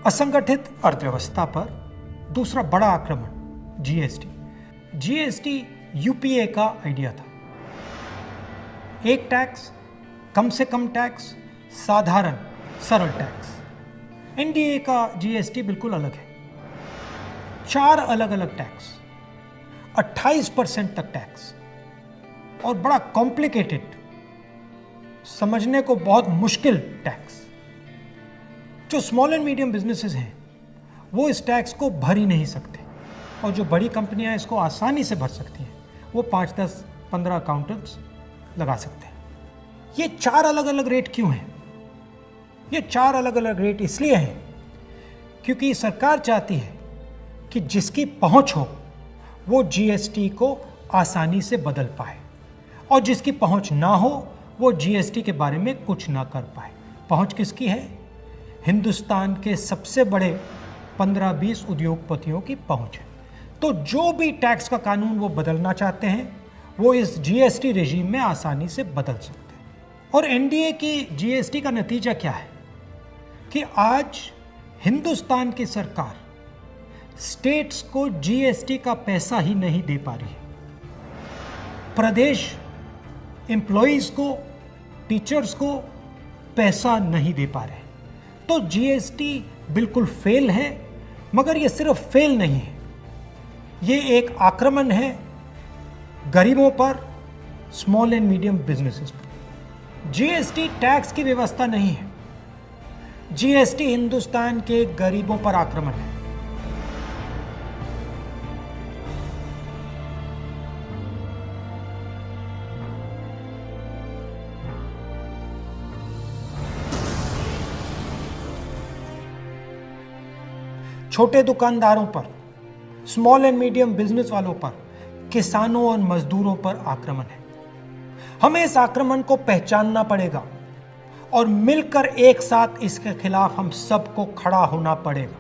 असंगठित अर्थव्यवस्था पर दूसरा बड़ा आक्रमण जीएसटी। जीएसटी यूपीए का आइडिया था। एक टैक्स, कम से कम टैक्स, साधारण सरल टैक्स। एनडीए का जीएसटी बिल्कुल अलग है। 4 अलग अलग टैक्स, 28% तक टैक्स और बड़ा कॉम्प्लिकेटेड, समझने को बहुत मुश्किल टैक्स। जो स्मॉल एंड मीडियम बिजनेसेस हैं वो इस टैक्स को भर ही नहीं सकते और जो बड़ी कंपनियां इसको आसानी से भर सकती हैं वो 5, 10, 15 अकाउंटेंट्स लगा सकते हैं। ये 4 अलग अलग रेट क्यों हैं? ये 4 अलग अलग रेट इसलिए हैं क्योंकि सरकार चाहती है कि जिसकी पहुंच हो वो जीएसटी को आसानी से बदल पाए और जिसकी पहुंच ना हो वो जीएसटी के बारे में कुछ ना कर पाए। पहुंच किसकी है? हिंदुस्तान के सबसे बड़े 15-20 उद्योगपतियों की पहुंच है। तो जो भी टैक्स का कानून वो बदलना चाहते हैं वो इस जीएसटी रेजिम में आसानी से बदल सकते हैं। और एनडीए की जीएसटी का नतीजा क्या है कि आज हिंदुस्तान की सरकार स्टेट्स को जीएसटी का पैसा ही नहीं दे पा रही है। प्रदेश एम्प्लॉइज को, टीचर्स को पैसा नहीं दे पा रहे। तो जीएसटी बिल्कुल फेल है, मगर ये सिर्फ फेल नहीं है, ये एक आक्रमण है गरीबों पर, स्मॉल एंड मीडियम बिजनेसेस पर। जीएसटी टैक्स की व्यवस्था नहीं है, जीएसटी हिंदुस्तान के गरीबों पर आक्रमण है। छोटे दुकानदारों पर, स्मॉल एंड मीडियम बिजनेस वालों पर, किसानों और मजदूरों पर आक्रमण है। हमें इस आक्रमण को पहचानना पड़ेगा और मिलकर एक साथ इसके खिलाफ हम सबको खड़ा होना पड़ेगा।